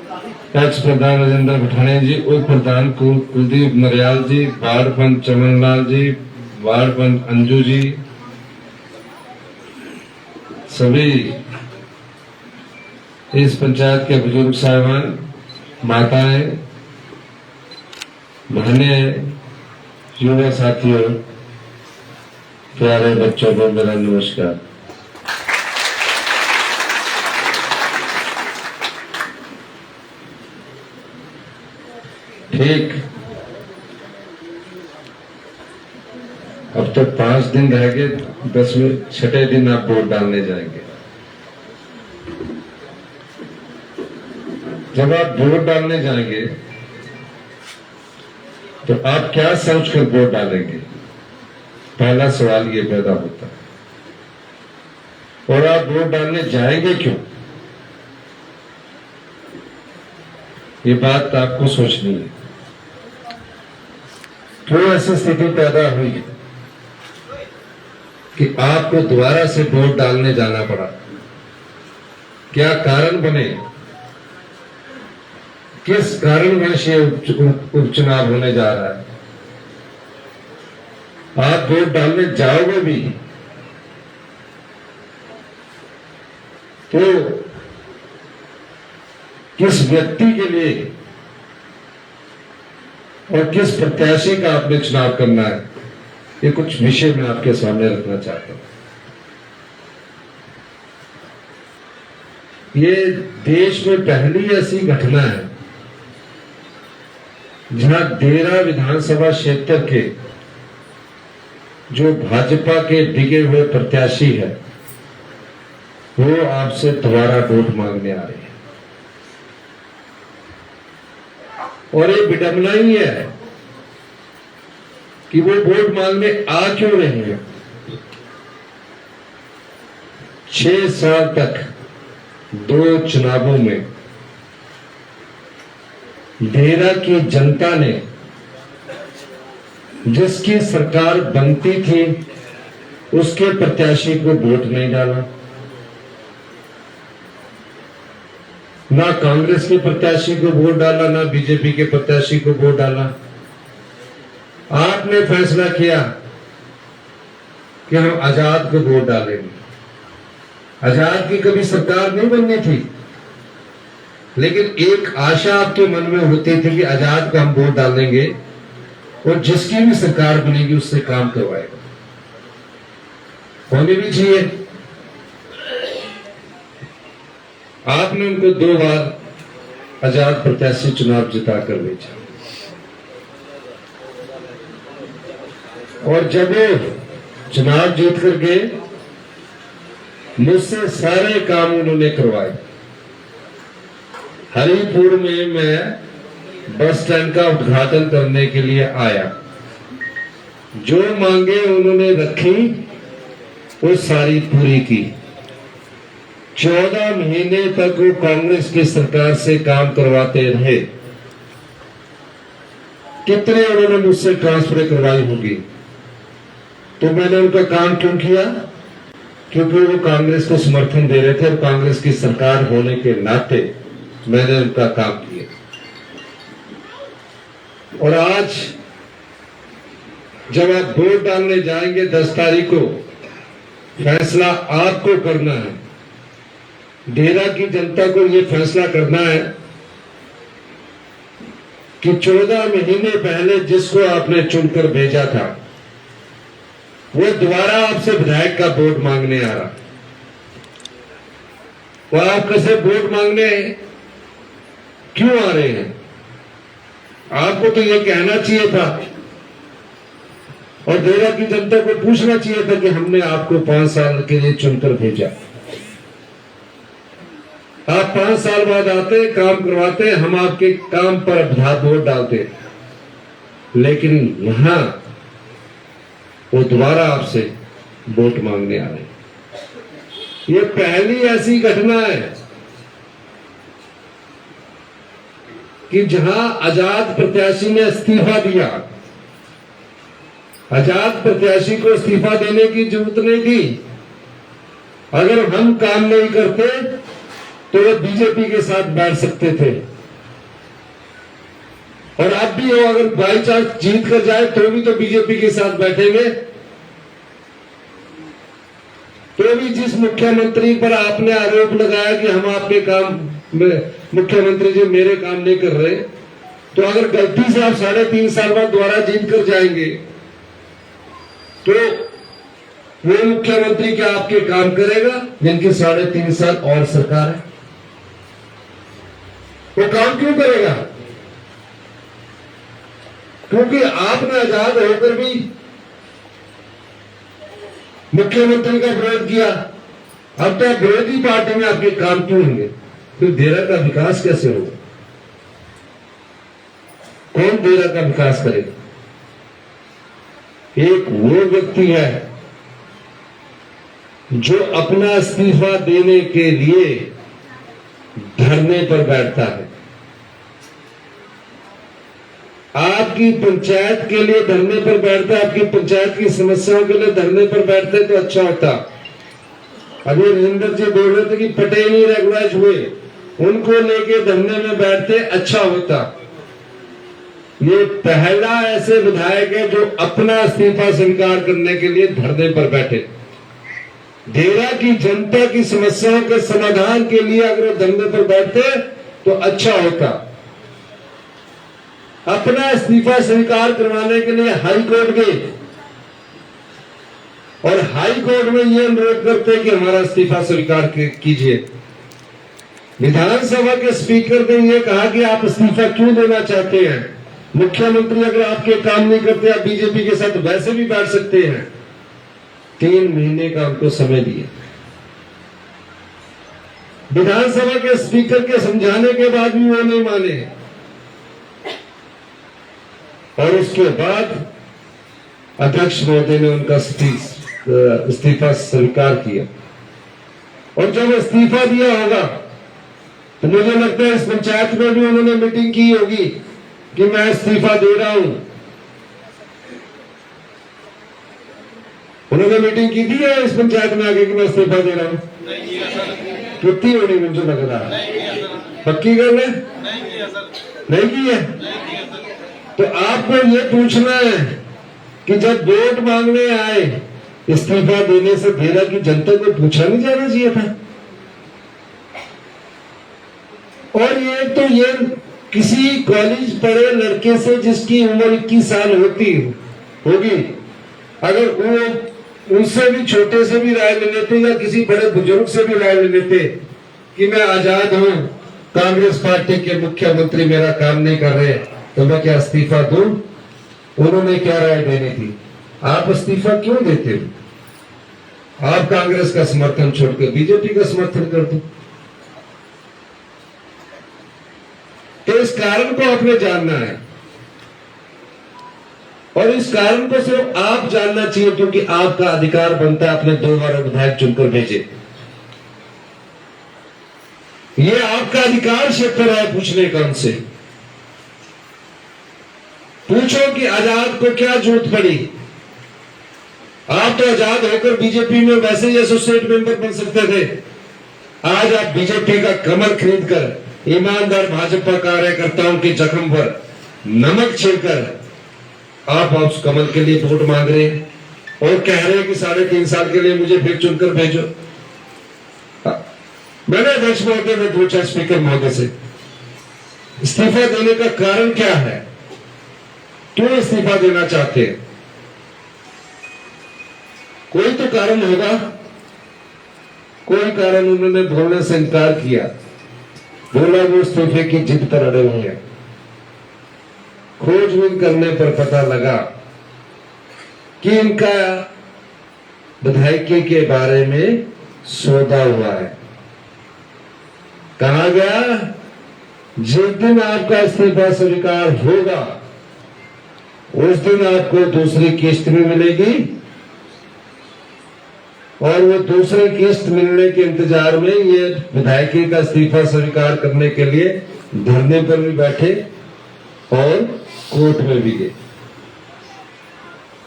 X प्रधान राजेंद्र भठाणे जी, उप प्रधान कुलदीप नरियाल जी, ward पंच चमनलाल जी, ward पंच अंजू जी, सभी इस पंचायत के बुजुर्ग साहिबान, माताएं, बहनें, युवा साथियों, प्यारे बच्चों को मेरा नमस्कार। ठीक अब तक 5 दिन रह गए, 10वें छठे दिन आप वोट डालने जाएंगे। जब आप वोट डालने जाएंगे तो आप क्या सोचकर वोट डालेंगे, पहला सवाल ये पैदा होता है। और आप वोट डालने जाएंगे क्यों, ये बात आपको सोचनी है। क्यों ऐसी स्थिति पैदा हुई कि आपको दोबारा से वोट डालने जाना पड़ा, क्या कारण बने, किस कारणवश ये उपचुनाव होने जा रहा है। आप वोट डालने जाओगे भी तो किस व्यक्ति के लिए और किस प्रत्याशी का आपने चुनाव करना है, ये कुछ विषय मैं आपके सामने रखना चाहता हूं। ये देश में पहली ऐसी घटना है जहां देरा विधानसभा क्षेत्र के जो भाजपा के डिगे हुए प्रत्याशी है वो आपसे दोबारा वोट मांगने आ रहे हैं। और ये विडंबना ही है कि वो वोट मांगने आ क्यों रहे हैं। 6 साल तक 2 चुनावों में देरा की जनता ने जिसकी सरकार बनती थी उसके प्रत्याशी को वोट नहीं डाला, ना कांग्रेस के प्रत्याशी को वोट डाला, ना बीजेपी के प्रत्याशी को वोट डाला। आपने फैसला किया कि हम आजाद को वोट डालेंगे। आजाद की कभी सरकार नहीं बननी थी, लेकिन एक आशा आपके मन में होती थी कि आजाद को हम वोट डालेंगे और जिसकी भी सरकार बनेगी उससे काम करवाएगा। होनी भी चाहिए। आपने उनको 2 बार आजाद प्रत्याशी चुनाव जिताकर भेजा और जब वो चुनाव जीत कर गए, मुझसे सारे काम उन्होंने करवाए। हरिपुर में मैं बस स्टैंड का उद्घाटन करने के लिए आया, जो मांगे उन्होंने रखी वो सारी पूरी की। 14 महीने तक वो कांग्रेस की सरकार से काम करवाते रहे। कितने उन्होंने मुझसे ट्रांसफर करवाई होगी, तो मैंने उनका काम क्यों किया, क्योंकि वो कांग्रेस को समर्थन दे रहे थे और कांग्रेस की सरकार होने के नाते मैंने उनका काम किया। और आज जब आप वोट डालने जाएंगे 10 तारीख को, फैसला आपको करना है। डेरा की जनता को यह फैसला करना है कि 14 महीने पहले जिसको आपने चुनकर भेजा था वो दोबारा आपसे विधायक का वोट मांगने आ रहा। वो आपसे वोट मांगने क्यों आ रहे हैं? आपको तो ये कहना चाहिए था और डेरा की जनता को पूछना चाहिए था कि हमने आपको 5 साल के लिए चुनकर भेजा। आप 5 साल बाद आते, काम करवाते, हम आपके काम पर वोट डालते, लेकिन यहां वो दोबारा आपसे वोट मांगने आ रहे। ये पहली ऐसी घटना है कि जहां आजाद प्रत्याशी ने इस्तीफा दिया। आजाद प्रत्याशी को इस्तीफा देने की जरूरत नहीं थी। अगर हम काम नहीं करते तो वो बीजेपी के साथ बैठ सकते थे, और आप भी हो, अगर बाई चांस जीत कर जाए तो भी तो बीजेपी के साथ बैठेंगे। तो भी जिस मुख्यमंत्री पर आपने आरोप लगाया कि हम आपके काम में, मुख्यमंत्री जी मेरे काम नहीं कर रहे, तो अगर गलती से आप 3.5 साल बाद दोबारा जीत कर जाएंगे तो वो मुख्यमंत्री क्या आपके काम करेगा जिनके 3.5 साल और सरकार है? वो काम क्यों करेगा? क्योंकि आपने आजाद होकर भी मुख्यमंत्री का विरोध किया। अब तो विरोधी पार्टी में आपके काम क्यों होंगे? फिर देरा का विकास कैसे होगा? कौन देरा का विकास करेगा? एक वो व्यक्ति है जो अपना इस्तीफा देने के लिए धरने पर बैठता है। आपकी पंचायत के लिए धरने पर बैठता है, आपकी पंचायत की समस्याओं के लिए धरने पर बैठते तो अच्छा होता। अभी राजेंद्र जी बोल रहे थे कि पटेल ही रेगुलाइज हुए, उनको लेके धरने में बैठते अच्छा होता। ये पहला ऐसे विधायक है जो अपना इस्तीफा स्वीकार करने के लिए धरने पर बैठे। देरा की जनता की समस्याओं के समाधान के लिए अगर धरने पर बैठते तो अच्छा होता। अपना इस्तीफा स्वीकार करवाने के लिए हाई कोर्ट गए और हाई कोर्ट में यह अनुरोध करते कि हमारा इस्तीफा स्वीकार कीजिए। विधानसभा के स्पीकर ने यह कहा कि आप इस्तीफा क्यों देना चाहते हैं? मुख्यमंत्री अगर आपके काम नहीं करते, आप बीजेपी के साथ वैसे भी बैठ सकते हैं। 3 महीने का उनको समय दिया। विधानसभा के स्पीकर के समझाने के बाद भी वो नहीं माने और उसके बाद अध्यक्ष महोदय ने उनका इस्तीफा स्वीकार किया। और जब इस्तीफा दिया होगा तो मुझे लगता है इस पंचायत में भी उन्होंने मीटिंग की होगी कि मैं इस्तीफा दे रहा हूं। उन्होंने मीटिंग की थी इस पंचायत में आगे कि मैं इस्तीफा दे रहा हूं? कितनी होनी मुझे लग रहा है? पक्की गल है? नहीं की है? तो आपको ये पूछना है कि जब वोट मांगने आए इस्तीफा देने से देरा की जनता को पूछा नहीं जाना चाहिए था? और ये तो ये किसी कॉलेज पढ़े लड़के से जिसकी उम्र 21 साल होगी, अगर वो उनसे भी छोटे से भी राय ले लेते या किसी बड़े बुजुर्ग से भी राय ले लेते कि मैं आजाद हूं, कांग्रेस पार्टी के मुख्यमंत्री मेरा काम नहीं कर रहे, तो मैं क्या इस्तीफा दूं? उन्होंने क्या राय देनी थी? आप इस्तीफा क्यों देते हो? आप कांग्रेस का समर्थन छोड़कर बीजेपी का समर्थन कर दो। तो इस कारण को आपने जानना है और इस कारण को सिर्फ आप जानना चाहिए, क्योंकि आपका अधिकार बनता है अपने 2 बार विधायक चुनकर भेजे। ये आपका अधिकार क्षेत्र है पूछने का उनसे। पूछो कि आजाद को क्या जरूरत पड़ी? आप तो आजाद होकर बीजेपी में वैसे ही एसोसिएट मेंबर बन सकते थे। आज आप बीजेपी का कमर खरीद कर ईमानदार भाजपा कार्यकर्ताओं के जख्म पर नमक छिड़कर आप उस कमल के लिए वोट मांग रहे हैं और कह रहे हैं कि 3.5 साल के लिए मुझे फिर चुनकर भेजो। मैंने अध्यक्ष महोदय में पूछा स्पीकर महोदय से, इस्तीफा देने का कारण क्या है? क्यों इस्तीफा देना चाहते हैं? कोई तो कारण होगा। कोई कारण उन्होंने बोलने से इनकार किया। बोला वो इस्तीफे की जिद पर अड़े हुए हैं। खोजबीन करने पर पता लगा कि इनका विधायकी के बारे में सौदा हुआ है। कहा गया जिस दिन आपका इस्तीफा स्वीकार होगा उस दिन आपको दूसरी किस्त भी मिलेगी और वो दूसरे किस्त मिलने के इंतजार में ये विधायकी का इस्तीफा स्वीकार करने के लिए धरने पर भी बैठे और कोर्ट में भी गए।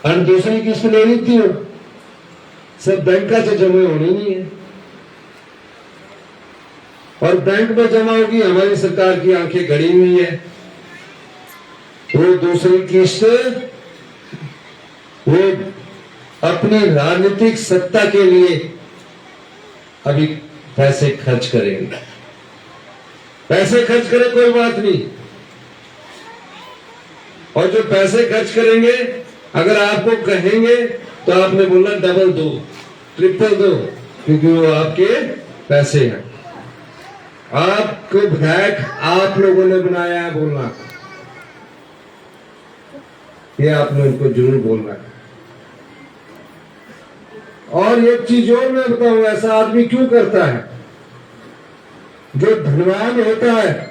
और दूसरी किस्त लेनी थी वो सब बैंक से जमा होनी नहीं है और बैंक में जमा होगी। हमारी सरकार की आंखें गड़ी हुई है। वो दूसरी किस्त वो अपनी राजनीतिक सत्ता के लिए अभी पैसे खर्च करेंगे। पैसे खर्च करें कोई बात नहीं, और जो पैसे खर्च करेंगे अगर आपको कहेंगे तो आपने बोलना डबल दो, ट्रिपल दो, क्योंकि वो आपके पैसे हैं। आपको विधायक आप लोगों ने बनाया है बोलना, ये आपने उनको जरूर बोलना है। और एक चीज और मैं बताऊं, ऐसा आदमी क्यों करता है? जो धनवान होता है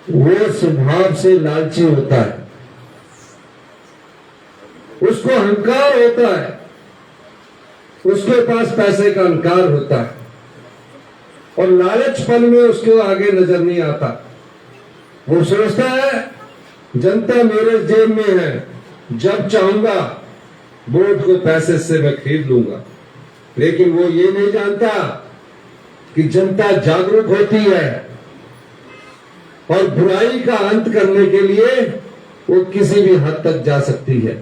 वो स्वभाव से लालची होता है, उसको अहंकार होता है, उसके पास पैसे का अहंकार होता है, और लालचपन में उसको आगे नजर नहीं आता। वो सोचता है जनता मेरे जेब में है, जब चाहूंगा वोट को पैसे से मैं खरीद लूंगा। लेकिन वो ये नहीं जानता कि जनता जागरूक होती है और बुराई का अंत करने के लिए वो किसी भी हद तक जा सकती है।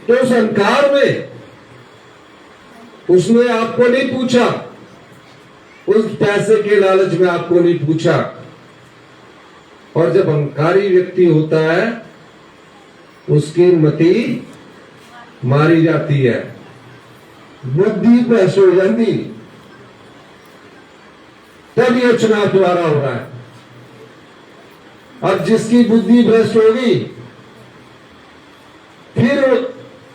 तो उस अहंकार में उसने आपको नहीं पूछा, उस पैसे के लालच में आपको नहीं पूछा। और जब अहंकारी व्यक्ति होता है उसकी मति मारी जाती है, बुद्धि भ्रष्ट हो जाती, तब यह चुनाव दोबारा हो रहा है। अब जिसकी बुद्धि भ्रष्ट होगी फिर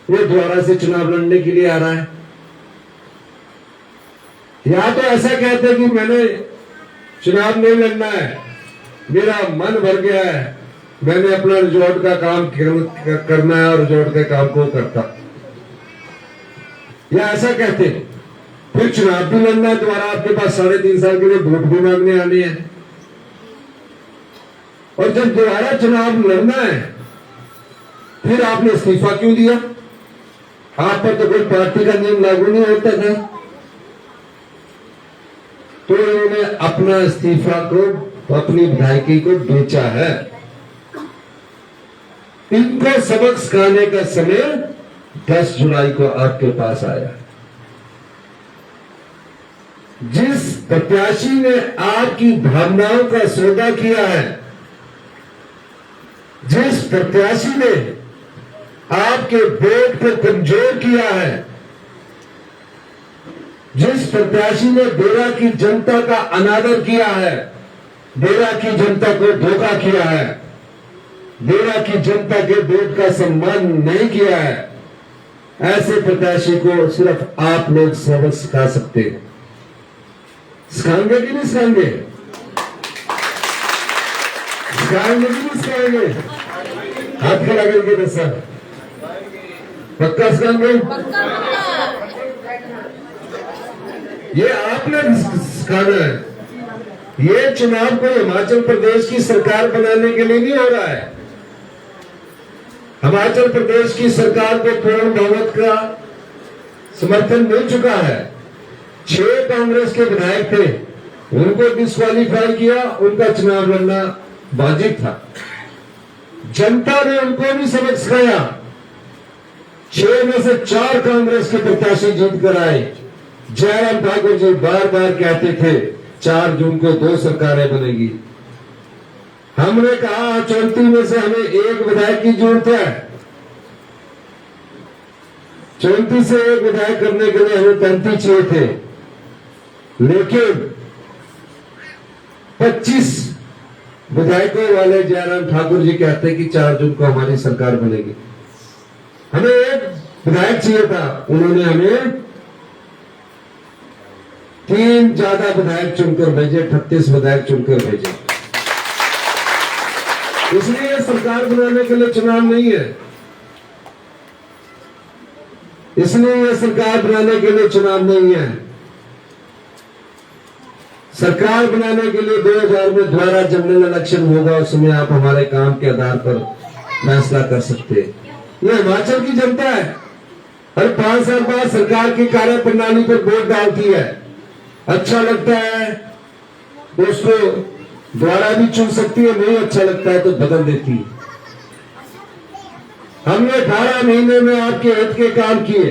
वो दोबारा से चुनाव लड़ने के लिए आ रहा है। या तो ऐसा कहते कि मैंने चुनाव नहीं लड़ना है, मेरा मन भर गया है, मैंने अपना रिजॉर्ट का काम करना है और रिजॉर्ट के काम को करता, या ऐसा कहते फिर चुनाव भी लड़ना है दोबारा, आपके पास 3.5 साल के लिए वोट भी मांगने आने हैं। और जब दोबारा चुनाव लड़ना है फिर आपने इस्तीफा क्यों दिया? आप पर तो कोई पार्टी का नियम लागू नहीं होता था। तो इन्होंने अपना इस्तीफा को, अपनी विधायकी को बेचा है। इनको सबक सिखाने का समय 10 जुलाई को आपके पास आया। जिस प्रत्याशी ने आपकी भावनाओं का सौदा किया है, जिस प्रत्याशी ने आपके वोट को कमजोर किया है, जिस प्रत्याशी ने बेरा की जनता का अनादर किया है, बेरा की जनता को धोखा किया है, बेरा की जनता के वोट का सम्मान नहीं किया है, ऐसे प्रत्याशी को सिर्फ आप लोग सबक सिखा सकते हैं। सिखाएंगे कि नहीं सिखाएंगे? सिखाएंगे कि नहीं सिखाएंगे? हाथ खड़ा करके दसा, पक्का सिखाएंगे? ये आपने सिखाना है। ये चुनाव को हिमाचल प्रदेश की सरकार बनाने के लिए नहीं हो रहा है। हिमाचल प्रदेश की सरकार को पूर्ण बहुमत का समर्थन मिल चुका है। 6 कांग्रेस के विधायक थे, उनको डिस्क्वालीफाई किया, उनका चुनाव लड़ना वाजिब था। जनता ने उनको भी सबक सिखाया। 6 में से 4 कांग्रेस के प्रत्याशी जीत कर आए। जयराम ठाकुर जी बार बार कहते थे 4 जून को 2 सरकारें बनेगी। हमने कहा 34 में से हमें 1 विधायक की जरूरत है। 34 से 1 विधायक करने के लिए हमें 35 चाहिए थे, लेकिन 25 विधायकों वाले जयराम ठाकुर जी कहते कि 4 जून को हमारी सरकार बनेगी। हमें 1 विधायक चाहिए था, उन्होंने हमें 3 ज्यादा विधायक चुनकर भेजे, 38 विधायक चुनकर भेजे। इसलिए सरकार बनाने के लिए चुनाव नहीं है, इसलिए यह सरकार बनाने के लिए चुनाव नहीं है। सरकार बनाने के लिए 2000 में दोबारा जनरल इलेक्शन होगा, उसमें आप हमारे काम के आधार पर फैसला कर सकते हैं। यह हिमाचल की जनता है, हर 5 साल बाद सरकार की कार्य प्रणाली पर वोट डालती है। अच्छा लगता है दोस्तों, द्वारा भी चुन सकती है, नहीं अच्छा लगता है तो बदल देती है। हमने 18 महीने में आपके हित के काम किए।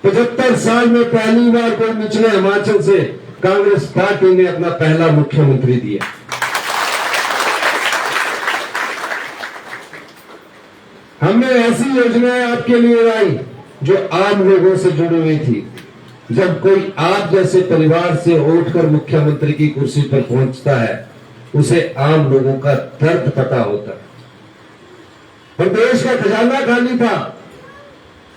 75 साल में पहली बार कोई निचले हिमाचल से कांग्रेस पार्टी ने अपना पहला मुख्यमंत्री दिया। हमने ऐसी योजनाएं आपके लिए लाई जो आम लोगों से जुड़ी हुई थी। जब कोई आप जैसे परिवार से उठकर मुख्यमंत्री की कुर्सी पर पहुंचता है, उसे आम लोगों का दर्द पता होता है। प्रदेश का खजाना खाली था।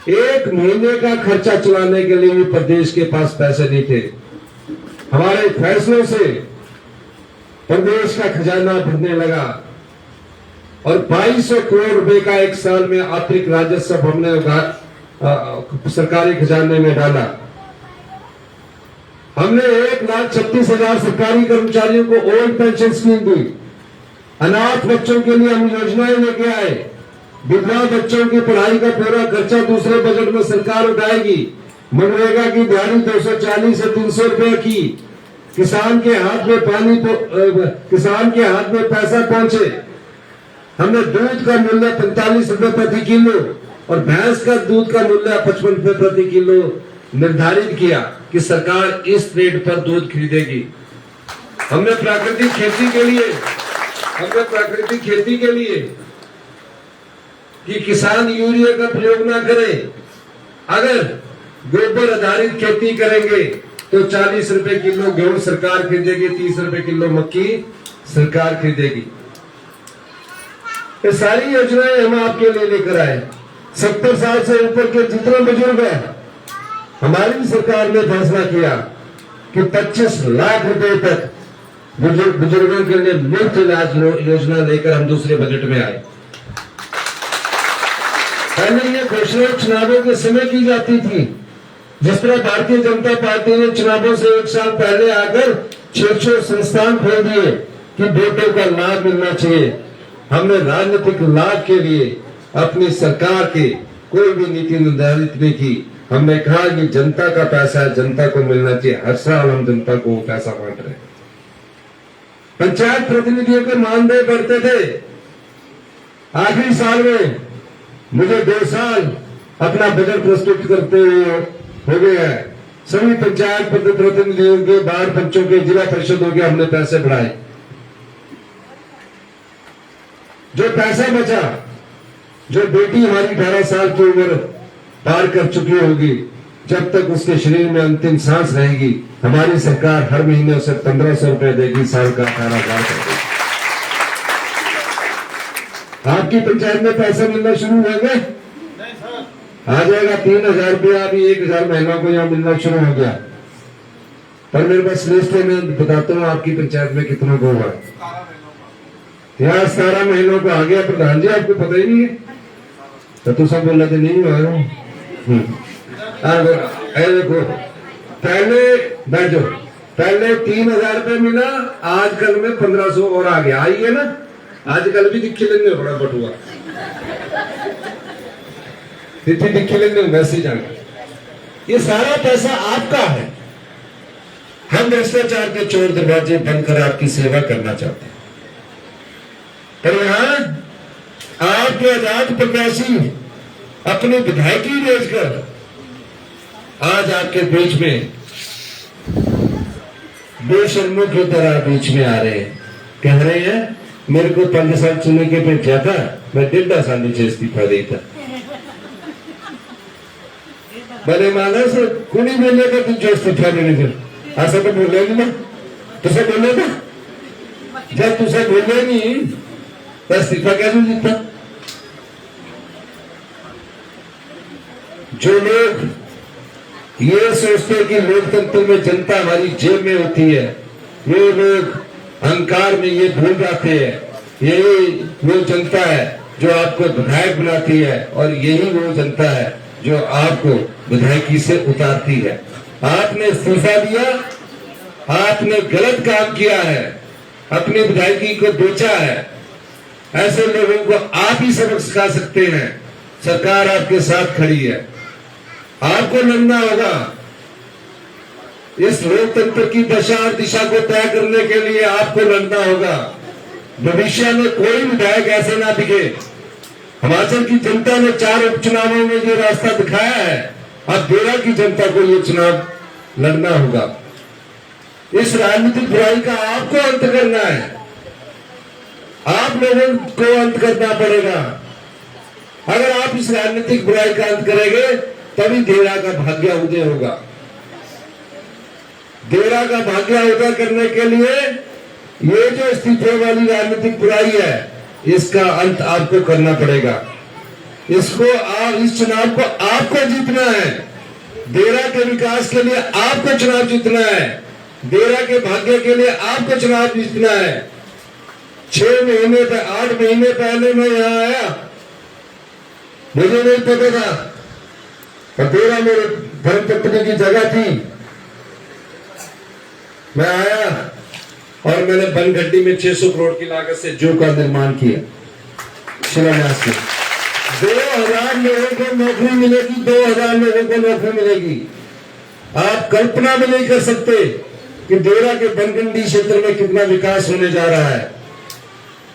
1 महीने का खर्चा चलाने के लिए भी प्रदेश के पास पैसे नहीं थे। हमारे फैसलों से प्रदेश का खजाना भरने लगा और 2200 करोड़ रुपए का एक साल में अतिरिक्त राजस्व हमने सरकारी खजाने में डाला। हमने 1,36,000 सरकारी कर्मचारियों को ओल्ड पेंशन स्कीम दी। अनाथ बच्चों के लिए हम योजनाएं लेके आए। विधवा बच्चों की पढ़ाई का पूरा खर्चा दूसरे बजट में सरकार उठाएगी। मनरेगा की दिहाड़ी 240 से 300 रुपए की। किसान के हाथ में किसान के हाथ में पैसा पहुंचे। हमने दूध का मूल्य 45 रुपए प्रति किलो और भैंस का दूध का मूल्य 55 रुपए प्रति किलो निर्धारित किया कि सरकार इस रेट पर दूध खरीदेगी। हमने प्राकृतिक खेती के लिए कि किसान यूरिया का प्रयोग ना करें। अगर गोबर आधारित खेती करेंगे तो 40 रुपए किलो गेहूं सरकार खरीदेगी, 30 रुपए किलो मक्की सरकार खरीदेगी। ये सारी योजनाएं हम आपके लिए लेकर आए। 70 साल से ऊपर के जितने बुजुर्ग हैं, हमारी सरकार ने फैसला किया कि 25 लाख रुपए तक बुजुर्गों के लिए मुफ्त इलाज योजना लेकर हम दूसरे बजट में आए। पहले ये घोषणा चुनावों के समय की जाती थी। जिस तरह भारतीय जनता पार्टी ने चुनावों से 1 साल पहले आकर 600 संस्थान खोल दिए कि बेटों का लाभ मिलना चाहिए, हमने राजनीतिक लाभ के लिए अपनी सरकार की कोई भी नीति निर्धारित नहीं की। हमने कहा कि जनता का पैसा है, जनता को मिलना चाहिए। हर साल हम जनता को पैसा बांट रहे हैं। पंचायत प्रतिनिधियों के मानदेय बढ़ते थे। आखिरी साल में मुझे 2 साल अपना बजट प्रस्तुत करते हुए हो गया है। सभी पंचायत प्रतिनिधियों के, वार्ड पंचों के, जिला परिषदों के हमने पैसे बढ़ाए। जो पैसा बचा, जो बेटी हमारी 18 साल की उम्र पार कर चुकी होगी, जब तक उसके शरीर में अंतिम सांस रहेगी, हमारी सरकार हर महीने उसे 1500 रुपए देगी, साल का 18,000 कर देगी। आपकी पंचायत में पैसा मिलना शुरू हो गया? आ जाएगा 3,000 रुपया, अभी 1,000 महीनों को यहाँ मिलना शुरू हो गया। पर मेरे पास लिस्ट है, मैं बताता हूँ आपकी पंचायत में कितना को हुआ। यहाँ 17 महीनों को आ गया। प्रधान जी आपको पता ही नहीं है? तो सब बोल रहे थे नहीं हुआ। देखो, पहले बैठो, पहले 3,000 रुपए मिला, आजकल में 1,500 और आ गया। आई है ना? आजकल भी दिखी लेंगे बड़ा बटुआ, दिखी लेंगे मैसेज आना। ये सारा पैसा आपका है। हम भ्रष्टाचार के चोर दरवाजे बंद कर आपकी सेवा करना चाहते हैं। पर यहां आपके आजाद प्रत्याशी अपनी विधायकी बेचकर आज आपके बीच में बेशर्मों की तरह बीच में आ रहे हैं। कह रहे हैं मेरे को 5 साल चुने के पे जाता, मैं 1.5 साल नीचे इस्तीफा देता। भले मानस कुणी बोले का तुझे इस्तीफा देने का, ऐसा तो बोले नहीं ना, तुझे बोले था। जब तुझे बोले नहीं तो इस्तीफा कैसे देता? जो लोग ये सोचते हैं कि लोकतंत्र में जनता हमारी जेब में होती है, ये लोग अहंकार में ये भूल जाते हैं। यही वो जनता है जो आपको विधायक बनाती है और यही वो जनता है जो आपको विधायकी से उतारती है। आपने इस्तीफा दिया, आपने गलत काम किया है, अपनी विधायकी को बेचा है। ऐसे लोगों को आप ही सबक सिखा सकते हैं। सरकार आपके साथ खड़ी है, आपको लड़ना होगा। इस लोकतंत्र की दशा और दिशा को तय करने के लिए आपको लड़ना होगा। भविष्य में कोई विधायक ऐसे ना दिखे। हिमाचल की जनता ने 4 उपचुनावों में जो रास्ता दिखाया है, अब देरा की जनता को ये चुनाव लड़ना होगा। इस राजनीतिक बुराई का आपको अंत करना है। आप लोगों को अंत करना पड़ेगा। अगर आप इस राजनीतिक बुराई का अंत करेंगे तभी देरा का भाग्य उदय होगा। देरा का भाग्य उदय करने के लिए ये जो अस्तित्व वाली राजनीतिक बुराई है, इसका अंत आपको करना पड़ेगा। इस चुनाव को आपको जीतना है। देरा के विकास के लिए आपको चुनाव जीतना है। देरा के भाग्य के लिए आपको चुनाव जीतना है। 8 महीने पहले मैं यहाँ आया, मुझे नहीं पता था, और देरा मेरे धर्मपत्नी की जगह थी। मैं आया और मैंने बनगड्डी में 600 करोड़ की लागत से जू का निर्माण किया, शिलान्यास किया। 2000 लोगों को नौकरी मिलेगी, 2000 लोगों को नौकरी मिलेगी। आप कल्पना भी नहीं कर सकते कि देरा के बनगंडी क्षेत्र में कितना विकास होने जा रहा है।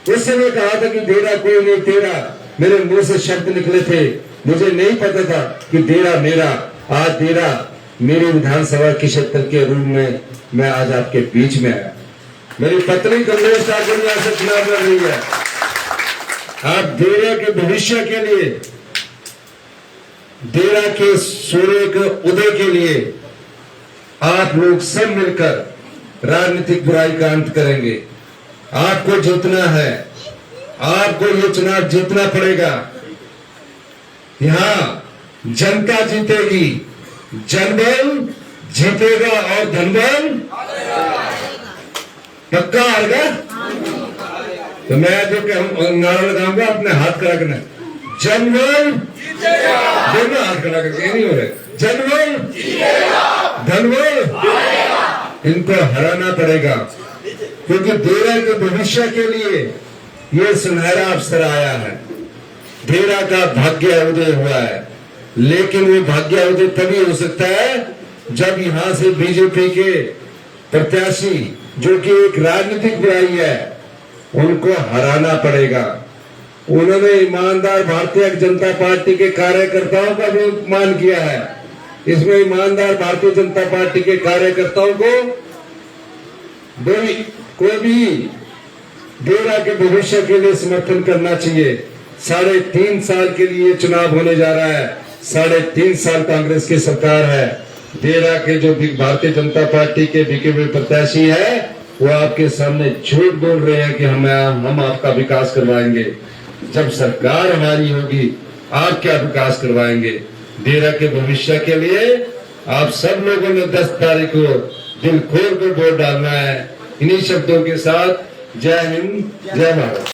उस समय कहा था कि देरा कोई नहीं तेरा, मेरे मुंह से शब्द निकले थे। मुझे नहीं पता था कि देरा मेरा। आज देरा मेरी विधानसभा के क्षेत्र के रूप में मैं आज आपके बीच में आया। मेरी पत्नी कमलेश ठाकुर यहाँ से चुनाव लड़ रही है। आप देरा के भविष्य के लिए, देरा के सूर्य के उदय के लिए आप लोग सब मिलकर राजनीतिक बुराई का अंत करेंगे। आपको जीतना है, आपको ये चुनाव जीतना पड़ेगा। यहां जनता जीतेगी, जनबल जीतेगा और धनबल पक्का आएगा। तो मैं जो नारा लगाऊंगा अपने हाथ खड़ा करना, जनबल दोनों हाथ खड़ा करके, नहीं हो रहे, जनबल धनबल, इनको हराना पड़ेगा। क्योंकि देरा के भविष्य के लिए यह सुनहरा अवसर आया है। देरा का भाग्य उदय हुआ है, लेकिन वो भाग्य उदय तभी हो सकता है जब यहां से बीजेपी के प्रत्याशी, जो कि एक राजनीतिक बुराई है, उनको हराना पड़ेगा। उन्होंने ईमानदार भारतीय जनता पार्टी के कार्यकर्ताओं का भी अपमान किया है। इसमें ईमानदार भारतीय जनता पार्टी के कार्यकर्ताओं को कोई भी देरा के भविष्य के लिए समर्थन करना चाहिए। 3.5 साल के लिए चुनाव होने जा रहा है। 3.5 साल कांग्रेस की सरकार है। देरा के जो भारतीय जनता पार्टी के बिके हुए प्रत्याशी है, वो आपके सामने झूठ बोल रहे हैं कि हम आपका विकास करवाएंगे। जब सरकार हमारी होगी, आप क्या विकास करवाएंगे? देरा के भविष्य के लिए आप सब लोगों ने 10 तारीख को दिल खोल कर वोट डालना है। इन्हीं शब्दों के साथ जय हिंद, जय भारत।